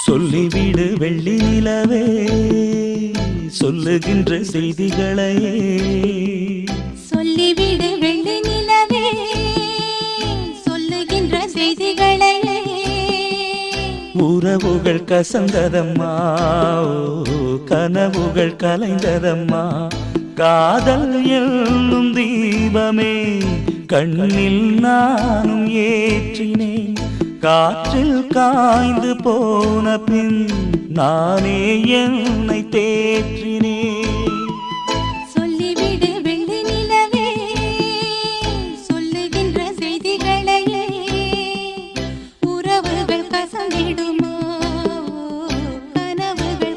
சொல்லிவிடு வெள்ளி நிலவே சொல்லுகின்ற செய்திகளையே சொல்லிவிடு வெள்ளி நிலவே சொல்லுகின்ற செய்திகளையே உறவுகள் கசந்ததம்மா கனவுகள் கலைந்ததம்மா காதல் என்னும் தீபமே கண்ணில் நானும் ஏற்றினேன் காற்றில் காய்ந்து போன பின் நானே என்னை தேற்றி